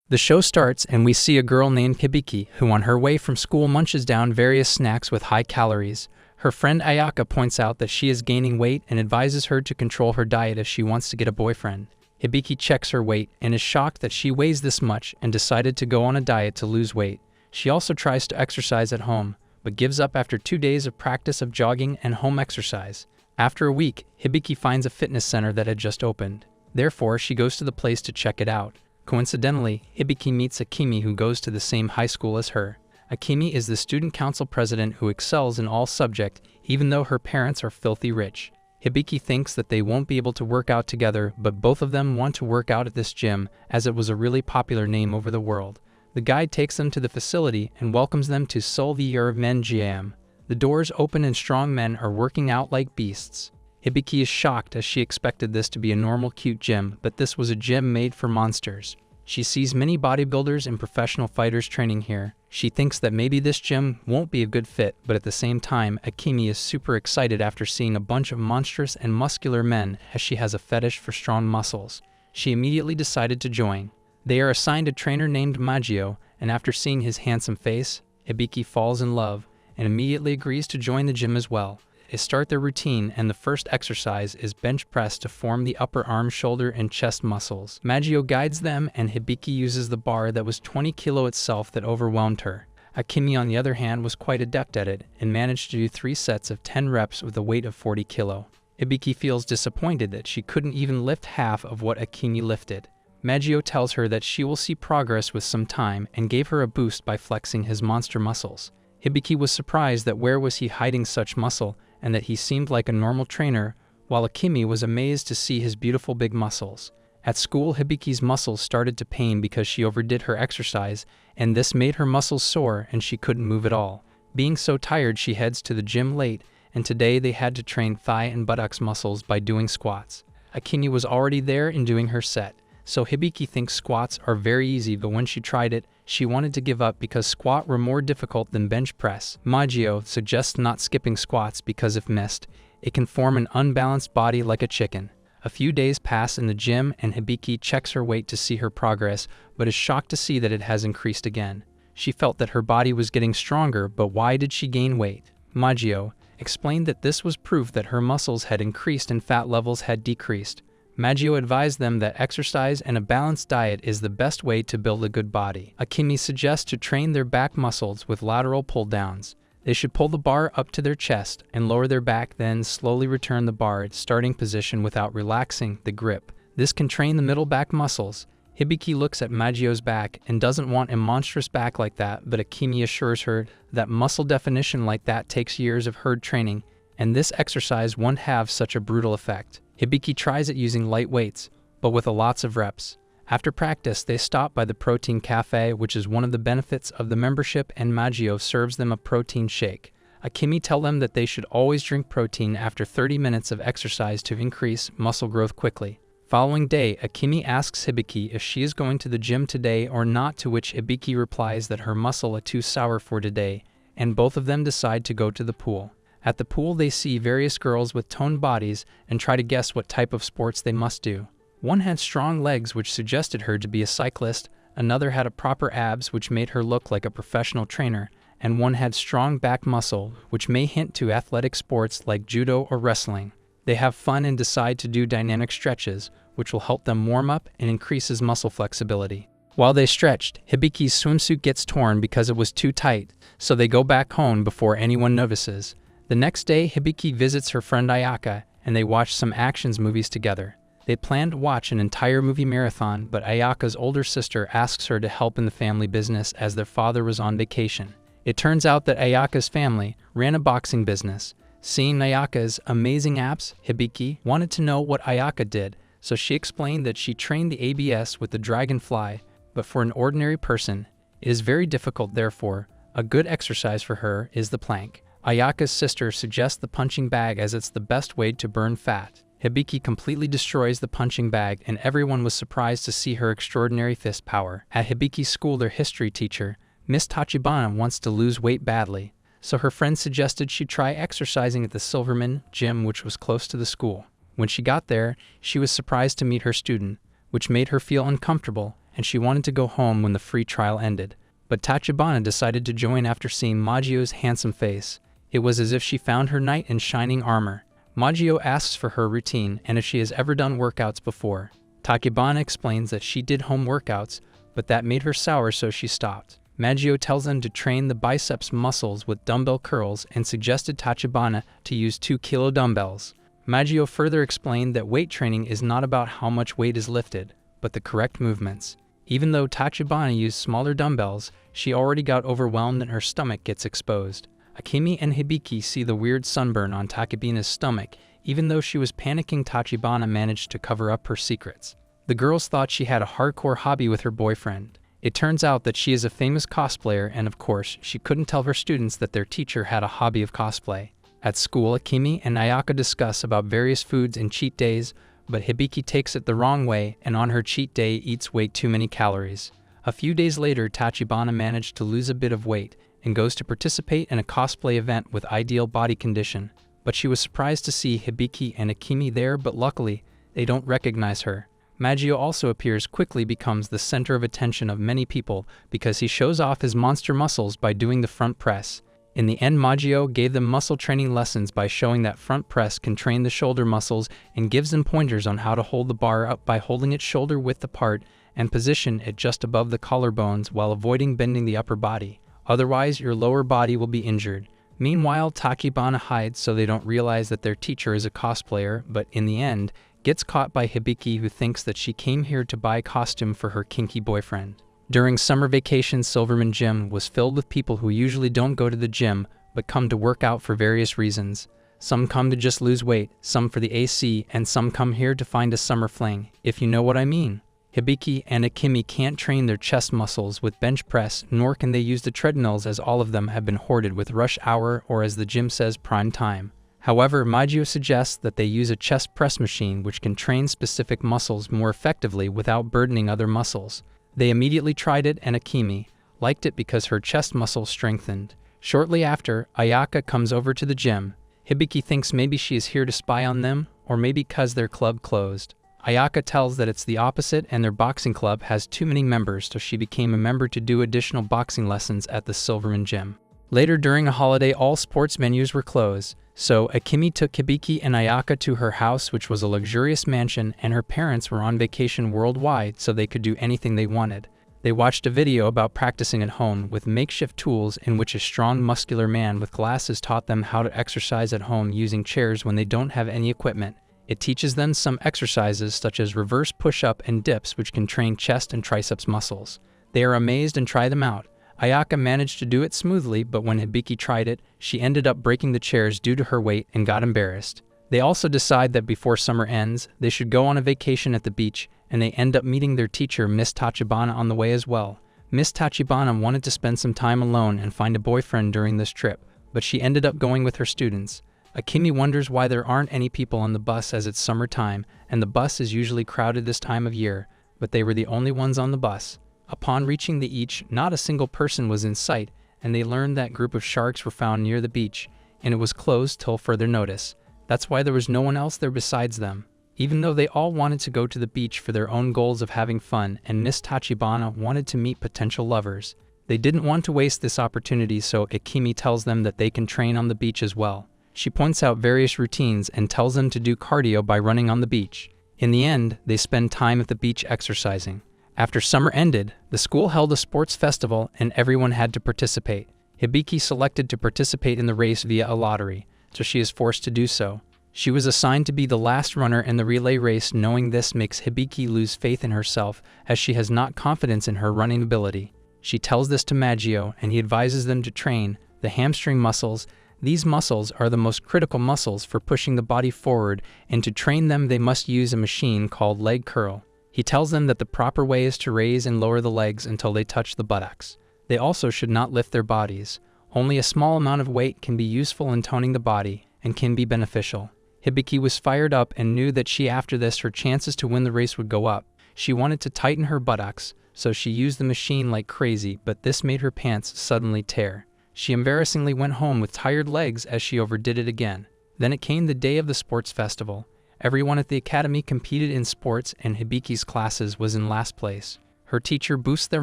The show starts and we see a girl named Hibiki who on her way from school munches down various snacks with high calories. Her friend Ayaka points out that she is gaining weight and advises her to control her diet if she wants to get a boyfriend. Hibiki checks her weight and is shocked that she weighs this much and decided to go on a diet to lose weight. She also tries to exercise at home, but gives up after 2 days of practice of jogging and home exercise. After a week, Hibiki finds a fitness center that had just opened. Therefore, she goes to the place to check it out. Coincidentally, Hibiki meets Akemi who goes to the same high school as her. Akemi is the student council president who excels in all subjects, even though her parents are filthy rich. Hibiki thinks that they won't be able to work out together, but both of them want to work out at this gym, as it was a really popular name over the world. The guide takes them to the facility and welcomes them to Seoul the Year of Men Gym. The doors open and strong men are working out like beasts. Hibiki is shocked as she expected this to be a normal cute gym, but this was a gym made for monsters. She sees many bodybuilders and professional fighters training here. She thinks that maybe this gym won't be a good fit, but at the same time, Akemi is super excited after seeing a bunch of monstrous and muscular men as she has a fetish for strong muscles. She immediately decided to join. They are assigned a trainer named Magio, and after seeing his handsome face, Hibiki falls in love and immediately agrees to join the gym as well. They start their routine, and the first exercise is bench press to form the upper arm, shoulder, and chest muscles. Magio guides them, and Hibiki uses the bar that was 20 kilo itself that overwhelmed her. Akemi, on the other hand, was quite adept at it, and managed to do 3 sets of 10 reps with a weight of 40 kilo. Hibiki feels disappointed that she couldn't even lift half of what Akemi lifted. Magio tells her that she will see progress with some time, and gave her a boost by flexing his monster muscles. Hibiki was surprised that where was he hiding such muscle, and that he seemed like a normal trainer, while Akemi was amazed to see his beautiful big muscles. At school, Hibiki's muscles started to pain because she overdid her exercise, and this made her muscles sore and she couldn't move at all. Being so tired, she heads to the gym late, and today they had to train thigh and buttocks muscles by doing squats. Akemi was already there and doing her set, so Hibiki thinks squats are very easy, but when she tried it, she wanted to give up because squat were more difficult than bench press. Magio suggests not skipping squats because if missed, it can form an unbalanced body like a chicken. A few days pass in the gym and Hibiki checks her weight to see her progress, but is shocked to see that it has increased again. She felt that her body was getting stronger, but why did she gain weight? Magio explained that this was proof that her muscles had increased and fat levels had decreased. Magio advised them that exercise and a balanced diet is the best way to build a good body. Akemi suggests to train their back muscles with lateral pull-downs. They should pull the bar up to their chest and lower their back, then slowly return the bar at starting position without relaxing the grip. This can train the middle back muscles. Hibiki looks at Magio's back and doesn't want a monstrous back like that, but Akemi assures her that muscle definition like that takes years of hard training, and this exercise won't have such a brutal effect. Hibiki tries it using light weights, but with lots of reps. After practice, they stop by the protein cafe, which is one of the benefits of the membership, and Magio serves them a protein shake. Akemi tells them that they should always drink protein after 30 minutes of exercise to increase muscle growth quickly. Following day, Akemi asks Hibiki if she is going to the gym today or not, to which Hibiki replies that her muscle are too sour for today, and both of them decide to go to the pool. At the pool, they see various girls with toned bodies and try to guess what type of sports they must do. One had strong legs, which suggested her to be a cyclist, another had a proper abs, which made her look like a professional trainer, and one had strong back muscle, which may hint to athletic sports like judo or wrestling. They have fun and decide to do dynamic stretches, which will help them warm up and increases muscle flexibility. While they stretched, Hibiki's swimsuit gets torn because it was too tight, so they go back home before anyone notices. The next day, Hibiki visits her friend Ayaka, and they watch some actions movies together. They planned to watch an entire movie marathon, but Ayaka's older sister asks her to help in the family business as their father was on vacation. It turns out that Ayaka's family ran a boxing business. Seeing Ayaka's amazing abs, Hibiki wanted to know what Ayaka did, so she explained that she trained the ABS with the dragonfly, but for an ordinary person, it is very difficult. Therefore, a good exercise for her is the plank. Ayaka's sister suggests the punching bag as it's the best way to burn fat. Hibiki completely destroys the punching bag, and everyone was surprised to see her extraordinary fist power. At Hibiki's school, their history teacher, Miss Tachibana, wants to lose weight badly, so her friend suggested she try exercising at the Silverman gym, which was close to the school. When she got there, she was surprised to meet her student, which made her feel uncomfortable, and she wanted to go home when the free trial ended. But Tachibana decided to join after seeing Magio's handsome face. It was as if she found her knight in shining armor. Magio asks for her routine and if she has ever done workouts before. Tachibana explains that she did home workouts, but that made her sour, so she stopped. Magio tells them to train the biceps muscles with dumbbell curls and suggested Tachibana to use 2-kilo dumbbells. Magio further explained that weight training is not about how much weight is lifted, but the correct movements. Even though Tachibana used smaller dumbbells, she already got overwhelmed and her stomach gets exposed. Akemi and Hibiki see the weird sunburn on Tachibana's stomach. Even though she was panicking, Tachibana managed to cover up her secrets. The girls thought she had a hardcore hobby with her boyfriend. It turns out that she is a famous cosplayer, and of course, she couldn't tell her students that their teacher had a hobby of cosplay. At school, Akemi and Ayaka discuss about various foods and cheat days, but Hibiki takes it the wrong way and on her cheat day eats way too many calories. A few days later, Tachibana managed to lose a bit of weight and goes to participate in a cosplay event with ideal body condition. But she was surprised to see Hibiki and Akemi there, but luckily, they don't recognize her. Magio also appears, quickly becomes the center of attention of many people because he shows off his monster muscles by doing the front press. In the end, Magio gave them muscle training lessons by showing that front press can train the shoulder muscles and gives them pointers on how to hold the bar up by holding it shoulder width apart and position it just above the collarbones while avoiding bending the upper body. Otherwise, your lower body will be injured. Meanwhile, Tachibana hides so they don't realize that their teacher is a cosplayer, but in the end, gets caught by Hibiki, who thinks that she came here to buy a costume for her kinky boyfriend. During summer vacation, Silverman Gym was filled with people who usually don't go to the gym, but come to work out for various reasons. Some come to just lose weight, some for the AC, and some come here to find a summer fling, if you know what I mean. Hibiki and Akemi can't train their chest muscles with bench press, nor can they use the treadmills, as all of them have been hoarded with rush hour, or as the gym says, prime time. However, Magio suggests that they use a chest press machine which can train specific muscles more effectively without burdening other muscles. They immediately tried it, and Akemi liked it because her chest muscles strengthened. Shortly after, Ayaka comes over to the gym. Hibiki thinks maybe she is here to spy on them, or maybe because their club closed. Ayaka tells that it's the opposite and their boxing club has too many members, so she became a member to do additional boxing lessons at the Silverman Gym. Later, during a holiday, all sports venues were closed, so Akemi took Hibiki and Ayaka to her house, which was a luxurious mansion, and her parents were on vacation worldwide, so they could do anything they wanted. They watched a video about practicing at home with makeshift tools, in which a strong, muscular man with glasses taught them how to exercise at home using chairs when they don't have any equipment. It teaches them some exercises such as reverse push-up and dips, which can train chest and triceps muscles. They are amazed and try them out. Ayaka managed to do it smoothly, but when Hibiki tried it, she ended up breaking the chairs due to her weight and got embarrassed. They also decide that before summer ends, they should go on a vacation at the beach, and they end up meeting their teacher, Miss Tachibana, on the way as well. Miss Tachibana wanted to spend some time alone and find a boyfriend during this trip, but she ended up going with her students. Akemi wonders why there aren't any people on the bus, as it's summertime, and the bus is usually crowded this time of year, but they were the only ones on the bus. Upon reaching the beach, not a single person was in sight, and they learned that group of sharks were found near the beach, and it was closed till further notice. That's why there was no one else there besides them. Even though they all wanted to go to the beach for their own goals of having fun, and Miss Tachibana wanted to meet potential lovers, they didn't want to waste this opportunity, so Akemi tells them that they can train on the beach as well. She points out various routines and tells them to do cardio by running on the beach. In the end, they spend time at the beach exercising. After summer ended, the school held a sports festival and everyone had to participate. Hibiki selected to participate in the race via a lottery, so she is forced to do so. She was assigned to be the last runner in the relay race. Knowing this makes Hibiki lose faith in herself, as she has not confidence in her running ability. She tells this to Magio, and he advises them to train the hamstring muscles. These muscles are the most critical muscles for pushing the body forward, and to train them they must use a machine called leg curl. He tells them that the proper way is to raise and lower the legs until they touch the buttocks. They also should not lift their bodies. Only a small amount of weight can be useful in toning the body and can be beneficial. Hibiki was fired up and knew that after this her chances to win the race would go up. She wanted to tighten her buttocks, so she used the machine like crazy, but this made her pants suddenly tear. She embarrassingly went home with tired legs as she overdid it again. Then it came the day of the sports festival. Everyone at the academy competed in sports, and Hibiki's classes was in last place. Her teacher boosts their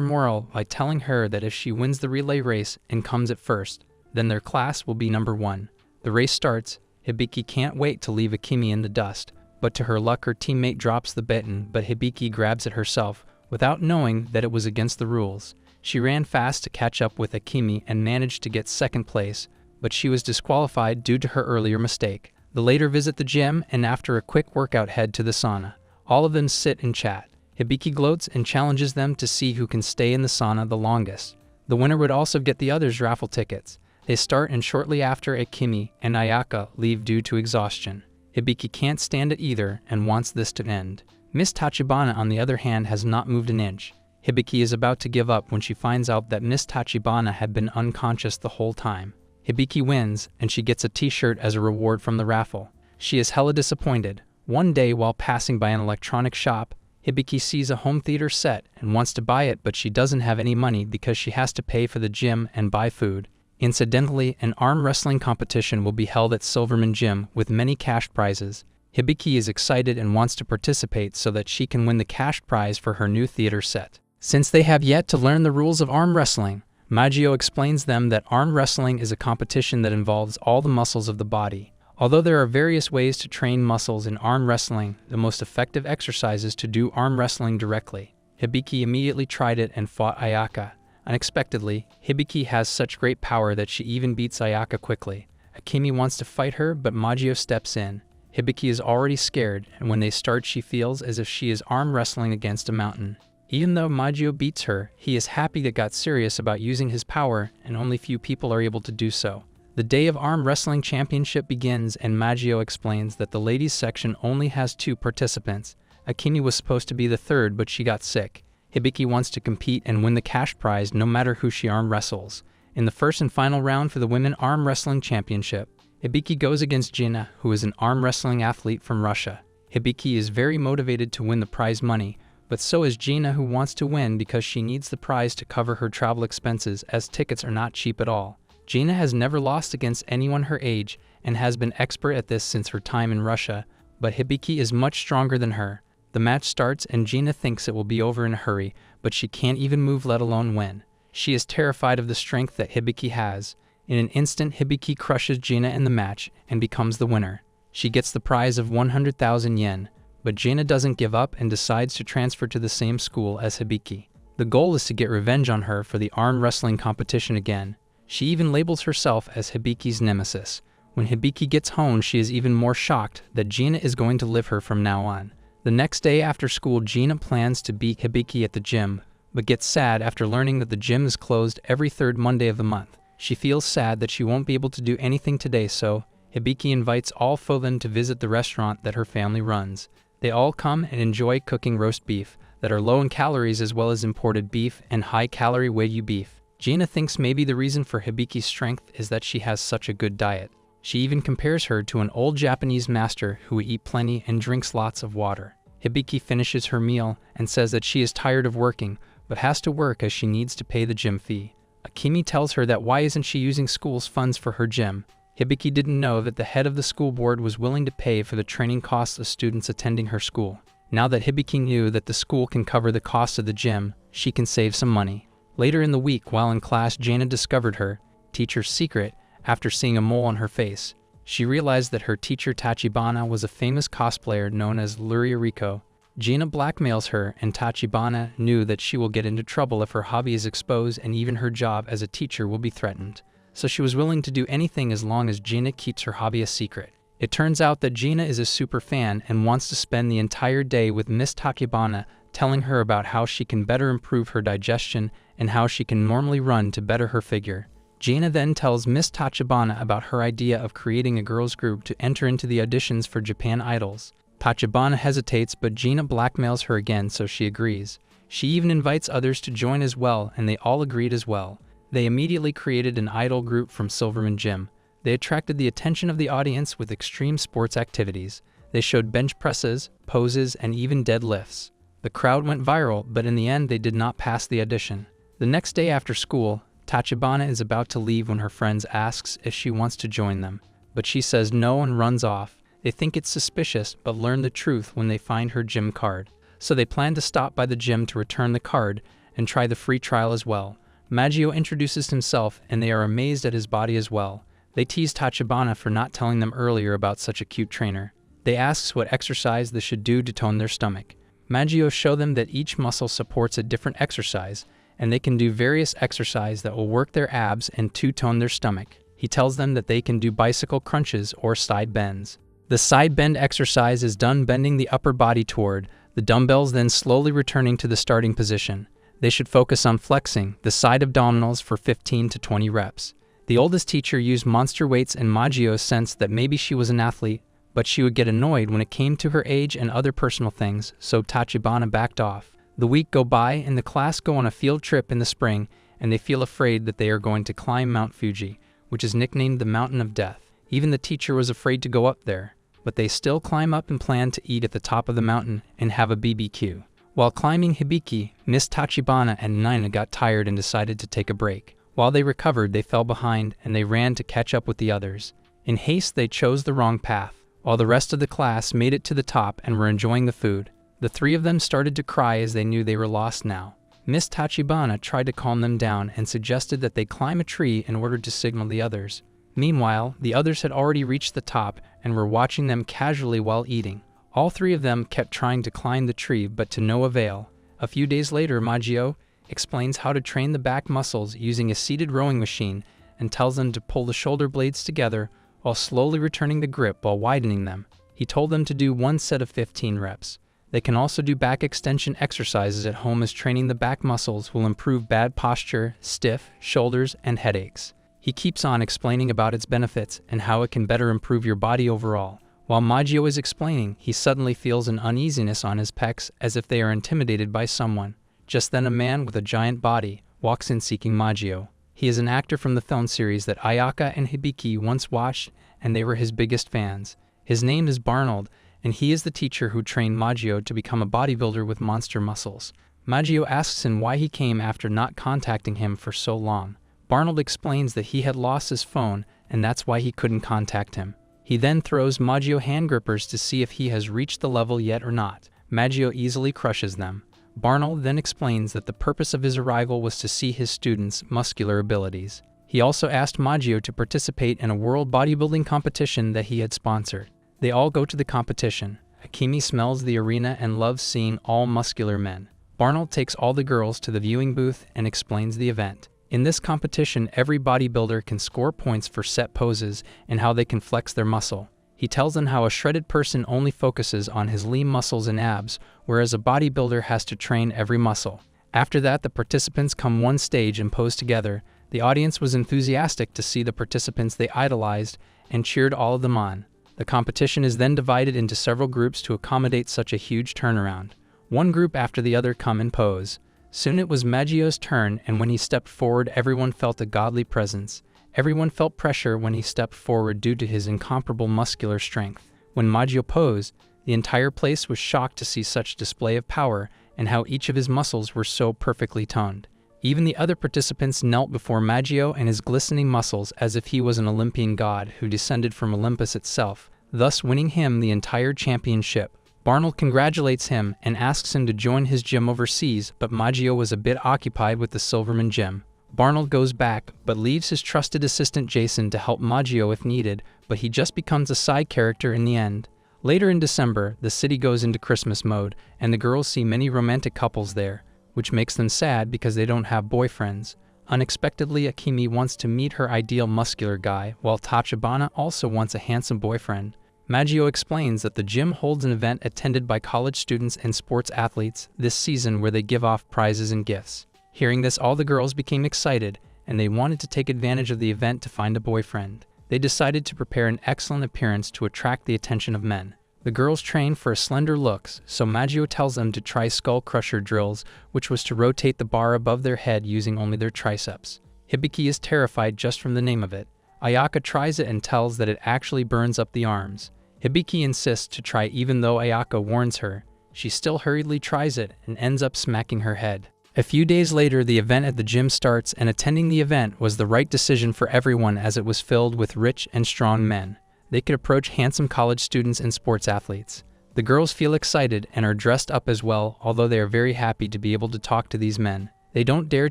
morale by telling her that if she wins the relay race and comes at first, then their class will be number 1. The race starts. Hibiki can't wait to leave Akemi in the dust, but to her luck her teammate drops the baton, but Hibiki grabs it herself, without knowing that it was against the rules. She ran fast to catch up with Akemi and managed to get second place, but she was disqualified due to her earlier mistake. They later visit the gym and after a quick workout head to the sauna. All of them sit and chat. Hibiki gloats and challenges them to see who can stay in the sauna the longest. The winner would also get the others' raffle tickets. They start and shortly after Akemi and Ayaka leave due to exhaustion. Hibiki can't stand it either and wants this to end. Miss Tachibana on the other hand has not moved an inch. Hibiki is about to give up when she finds out that Miss Tachibana had been unconscious the whole time. Hibiki wins and she gets a t-shirt as a reward from the raffle. She is hella disappointed. One day while passing by an electronic shop, Hibiki sees a home theater set and wants to buy it, but she doesn't have any money because she has to pay for the gym and buy food. Incidentally, an arm wrestling competition will be held at Silverman Gym with many cash prizes. Hibiki is excited and wants to participate so that she can win the cash prize for her new theater set. Since they have yet to learn the rules of arm wrestling, Magio explains them that arm wrestling is a competition that involves all the muscles of the body. Although there are various ways to train muscles in arm wrestling, the most effective exercise is to do arm wrestling directly. Hibiki immediately tried it and fought Ayaka. Unexpectedly, Hibiki has such great power that she even beats Ayaka quickly. Akemi wants to fight her, but Magio steps in. Hibiki is already scared, and when they start she feels as if she is arm wrestling against a mountain. Even though Magio beats her, he is happy that got serious about using his power, and only few people are able to do so. The day of arm wrestling championship begins and Magio explains that the ladies section only has 2 participants. Akemi was supposed to be the 3rd, but she got sick. Hibiki wants to compete and win the cash prize no matter who she arm wrestles. In the first and final round for the women arm wrestling championship, Hibiki goes against Gina, who is an arm wrestling athlete from Russia. Hibiki is very motivated to win the prize money, but so is Gina, who wants to win because she needs the prize to cover her travel expenses as tickets are not cheap at all. Gina has never lost against anyone her age and has been expert at this since her time in Russia, but Hibiki is much stronger than her. The match starts and Gina thinks it will be over in a hurry, but she can't even move, let alone win. She is terrified of the strength that Hibiki has. In an instant, Hibiki crushes Gina in the match and becomes the winner. She gets the prize of 100,000 yen, but Gina doesn't give up and decides to transfer to the same school as Hibiki. The goal is to get revenge on her for the arm wrestling competition again. She even labels herself as Hibiki's nemesis. When Hibiki gets home, she is even more shocked that Gina is going to live her from now on. The next day after school, Gina plans to beat Hibiki at the gym, but gets sad after learning that the gym is closed every 3rd Monday of the month. She feels sad that she won't be able to do anything today, so Hibiki invites all Foven to visit the restaurant that her family runs. They all come and enjoy cooking roast beef that are low in calories as well as imported beef and high-calorie Wagyu beef. Gina thinks maybe the reason for Hibiki's strength is that she has such a good diet. She even compares her to an old Japanese master who would eat plenty and drinks lots of water. Hibiki finishes her meal and says that she is tired of working, but has to work as she needs to pay the gym fee. Akemi tells her that why isn't she using school's funds for her gym. Hibiki didn't know that the head of the school board was willing to pay for the training costs of students attending her school. Now that Hibiki knew that the school can cover the cost of the gym, she can save some money. Later in the week, while in class, Jaina discovered her teacher's secret after seeing a mole on her face. She realized that her teacher Tachibana was a famous cosplayer known as Luria Riko. Gina blackmails her, and Tachibana knew that she will get into trouble if her hobby is exposed and even her job as a teacher will be threatened. So she was willing to do anything as long as Gina keeps her hobby a secret. It turns out that Gina is a super fan and wants to spend the entire day with Miss Tachibana, telling her about how she can better improve her digestion and how she can normally run to better her figure. Gina then tells Miss Tachibana about her idea of creating a girls group to enter into the auditions for Japan Idols. Tachibana hesitates, but Gina blackmails her again, so she agrees. She even invites others to join as well, and they all agreed as well. They immediately created an idol group from Silverman Gym. They attracted the attention of the audience with extreme sports activities. They showed bench presses, poses, and even deadlifts. The crowd went viral, but in the end they did not pass the audition. The next day after school, Tachibana is about to leave when her friends asks if she wants to join them, but she says no and runs off. They think it's suspicious, but learn the truth when they find her gym card. so they plan to stop by the gym to return the card and try the free trial as well. Maggio introduces himself and they are amazed at his body as well. They tease Tachibana for not telling them earlier about such a cute trainer. They ask what exercise they should do to tone their stomach. Maggio shows them that each muscle supports a different exercise, and they can do various exercises that will work their abs and to tone their stomach. He tells them that they can do bicycle crunches or side bends. The side bend exercise is done bending the upper body toward the dumbbells, then slowly returning to the starting position. They should focus on flexing the side abdominals for 15 to 20 reps. The oldest teacher used monster weights, and Maggio sensed that maybe she was an athlete, but she would get annoyed when it came to her age and other personal things, so Tachibana backed off. The week go by and the class go on a field trip in the spring, and they feel afraid that they are going to climb Mount Fuji, which is nicknamed the Mountain of Death. Even the teacher was afraid to go up there, but they still climb up and plan to eat at the top of the mountain and have a BBQ. While climbing Hibiki, Miss Tachibana and Nina got tired and decided to take a break. While they recovered, they fell behind and they ran to catch up with the others. In haste, they chose the wrong path. While the rest of the class made it to the top and were enjoying the food, the three of them started to cry as they knew they were lost now. Miss Tachibana tried to calm them down and suggested that they climb a tree in order to signal the others. Meanwhile, the others had already reached the top and were watching them casually while eating. All three of them kept trying to climb the tree, but to no avail. A few days later, Maggio explains how to train the back muscles using a seated rowing machine and tells them to pull the shoulder blades together while slowly returning the grip while widening them. He told them to do one set of 15 reps. They can also do back extension exercises at home, as training the back muscles will improve bad posture, stiff shoulders, and headaches. He keeps on explaining about its benefits and how it can better improve your body overall. While Maggio is explaining, he suddenly feels an uneasiness on his pecs as if they are intimidated by someone. Just then a man with a giant body walks in seeking Maggio. He is an actor from the film series that Ayaka and Hibiki once watched, and they were his biggest fans. His name is Barnold, and he is the teacher who trained Maggio to become a bodybuilder with monster muscles. Maggio asks him why he came after not contacting him for so long. Barnold explains that he had lost his phone, and that's why he couldn't contact him. He then throws Maggio hand grippers to see if he has reached the level yet or not. Maggio easily crushes them. Barnold then explains that the purpose of his arrival was to see his students' muscular abilities. He also asked Maggio to participate in a world bodybuilding competition that he had sponsored. They all go to the competition. Akemi smells the arena and loves seeing all muscular men. Barnold takes all the girls to the viewing booth and explains the event. In this competition, every bodybuilder can score points for set poses and how they can flex their muscle. He tells them how a shredded person only focuses on his lean muscles and abs, whereas a bodybuilder has to train every muscle. After that, the participants come one stage and pose together. The audience was enthusiastic to see the participants they idolized and cheered all of them on. The competition is then divided into several groups to accommodate such a huge turnaround. One group after the other come and pose. Soon it was Maggio's turn, and when he stepped forward, everyone felt a godly presence. Everyone felt pressure when he stepped forward due to his incomparable muscular strength. When Maggio posed, the entire place was shocked to see such display of power and how each of his muscles were so perfectly toned. Even the other participants knelt before Maggio and his glistening muscles as if he was an Olympian god who descended from Olympus itself, thus winning him the entire championship. Barnold congratulates him and asks him to join his gym overseas, but Maggio was a bit occupied with the Silverman gym. Barnold goes back, but leaves his trusted assistant Jason to help Maggio if needed, but he just becomes a side character in the end. Later in December, the city goes into Christmas mode, and the girls see many romantic couples there, which makes them sad because they don't have boyfriends. Unexpectedly, Akemi wants to meet her ideal muscular guy, while Tachibana also wants a handsome boyfriend. Maggio explains that the gym holds an event attended by college students and sports athletes this season where they give off prizes and gifts. Hearing this, all the girls became excited, and they wanted to take advantage of the event to find a boyfriend. They decided to prepare an excellent appearance to attract the attention of men. The girls train for slender looks, so Maggio tells them to try skull crusher drills, which was to rotate the bar above their head using only their triceps. Hibiki is terrified just from the name of it. Ayaka tries it and tells that it actually burns up the arms. Hibiki insists to try even though Ayaka warns her. She still hurriedly tries it and ends up smacking her head. A few days later, the event at the gym starts, and attending the event was the right decision for everyone as it was filled with rich and strong men. They could approach handsome college students and sports athletes. The girls feel excited and are dressed up as well, although they are very happy to be able to talk to these men. They don't dare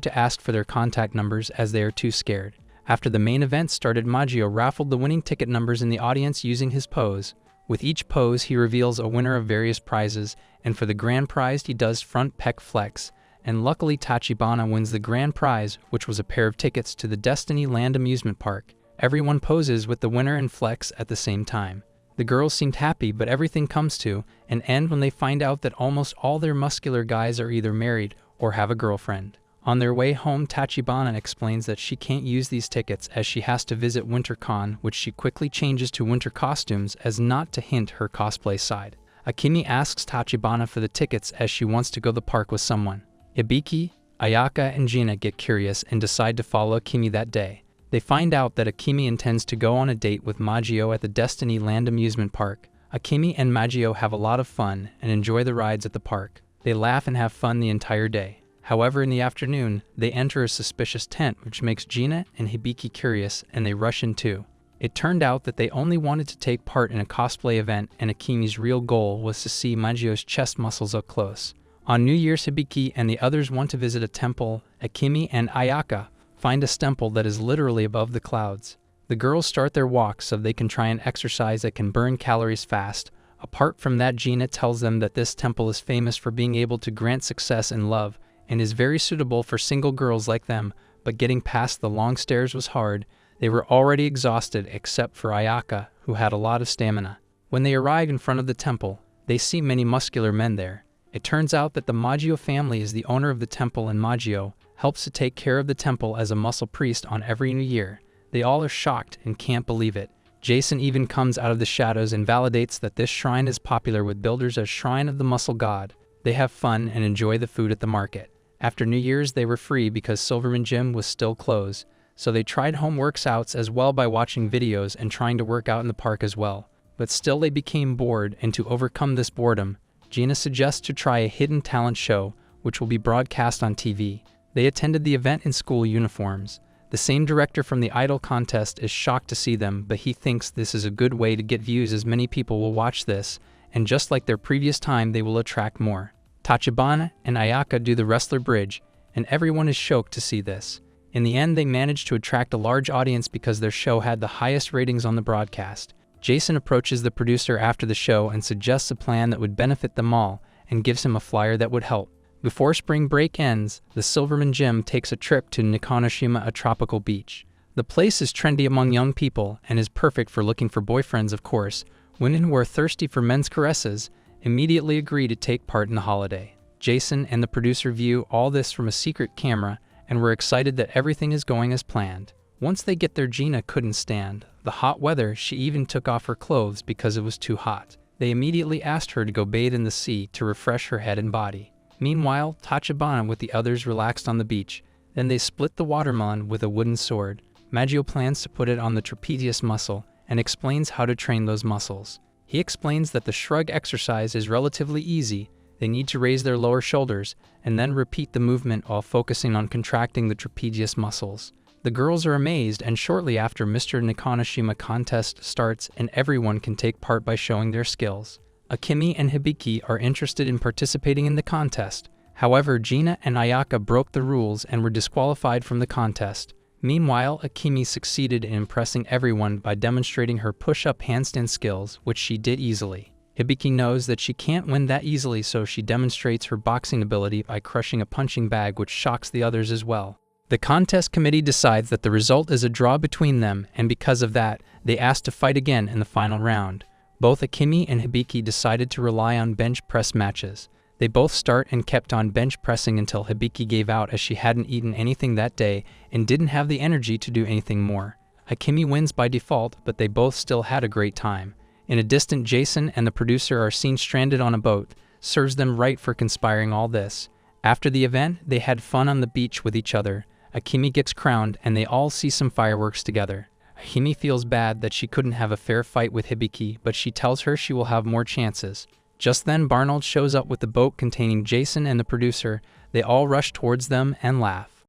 to ask for their contact numbers as they are too scared. After the main event started, Maggio raffled the winning ticket numbers in the audience using his pose. With each pose, he reveals a winner of various prizes, and for the grand prize, he does front pec flex. And luckily, Tachibana wins the grand prize, which was a pair of tickets to the Destiny Land amusement park. Everyone poses with the winner and flex at the same time. The girls seemed happy, but everything comes to an end when they find out that almost all their muscular guys are either married or have a girlfriend. On their way home, Tachibana explains that she can't use these tickets as she has to visit WinterCon, which she quickly changes to winter costumes as not to hint her cosplay side. Akemi asks Tachibana for the tickets as she wants to go to the park with someone. Hibiki, Ayaka, and Gina get curious and decide to follow Akemi that day. They find out that Akemi intends to go on a date with Maggio at the Destiny Land amusement park. Akemi and Maggio have a lot of fun and enjoy the rides at the park. They laugh and have fun the entire day. However, in the afternoon, they enter a suspicious tent, which makes Gina and Hibiki curious, and they rush in too. It turned out that they only wanted to take part in a cosplay event, and Akemi's real goal was to see Maggio's chest muscles up close. On New Year's, Hibiki and the others want to visit a temple. Akemi and Ayaka find a temple that is literally above the clouds. The girls start their walk so they can try an exercise that can burn calories fast. Apart from that, Gina tells them that this temple is famous for being able to grant success in love and is very suitable for single girls like them, but getting past the long stairs was hard. They were already exhausted except for Ayaka, who had a lot of stamina. When they arrive in front of the temple, they see many muscular men there. It turns out that the Maggio family is the owner of the temple, and Maggio helps to take care of the temple as a muscle priest on every new year. They all are shocked and can't believe it. Jason even comes out of the shadows and validates that this shrine is popular with builders as Shrine of the Muscle God. They have fun and enjoy the food at the market. After New Year's, they were free because Silverman Gym was still closed, so they tried home workouts as well by watching videos and trying to work out in the park as well. But still they became bored, and to overcome this boredom, Gina suggests to try a hidden talent show, which will be broadcast on TV. They attended the event in school uniforms. The same director from the Idol contest is shocked to see them, but he thinks this is a good way to get views as many people will watch this, and just like their previous time, they will attract more. Tachibana and Ayaka do the wrestler bridge, and everyone is shocked to see this. In the end, they managed to attract a large audience because their show had the highest ratings on the broadcast. Jason approaches the producer after the show and suggests a plan that would benefit them all, and gives him a flyer that would help. Before spring break ends, the Silverman Gym takes a trip to Nakanoshima, a tropical beach. The place is trendy among young people and is perfect for looking for boyfriends, of course. Women who are thirsty for men's caresses immediately agree to take part in the holiday. Jason and the producer view all this from a secret camera and were excited that everything is going as planned. Once they get there, Gina couldn't stand the hot weather. She even took off her clothes because it was too hot. They immediately asked her to go bathe in the sea to refresh her head and body. Meanwhile, Tachibana with the others relaxed on the beach. Then they split the watermelon with a wooden sword. Maggio plans to put it on the trapezius muscle and explains how to train those muscles. He explains that the shrug exercise is relatively easy. They need to raise their lower shoulders and then repeat the movement while focusing on contracting the trapezius muscles. The girls are amazed, and shortly after, Mr. Nakanoshima contest starts and everyone can take part by showing their skills. Akemi and Hibiki are interested in participating in the contest. However, Gina and Ayaka broke the rules and were disqualified from the contest. Meanwhile, Akemi succeeded in impressing everyone by demonstrating her push-up handstand skills, which she did easily. Hibiki knows that she can't win that easily, so she demonstrates her boxing ability by crushing a punching bag, which shocks the others as well. The contest committee decides that the result is a draw between them, and because of that, they ask to fight again in the final round. Both Akemi and Hibiki decided to rely on bench press matches. They both start and kept on bench pressing until Hibiki gave out as she hadn't eaten anything that day and didn't have the energy to do anything more. Akemi wins by default, but they both still had a great time. In a distant, Jason and the producer are seen stranded on a boat. Serves them right for conspiring all this. After the event, they had fun on the beach with each other. Akemi gets crowned and they all see some fireworks together. Akemi feels bad that she couldn't have a fair fight with Hibiki, but she tells her she will have more chances. Just then, Barnold shows up with the boat containing Jason and the producer. They all rush towards them and laugh.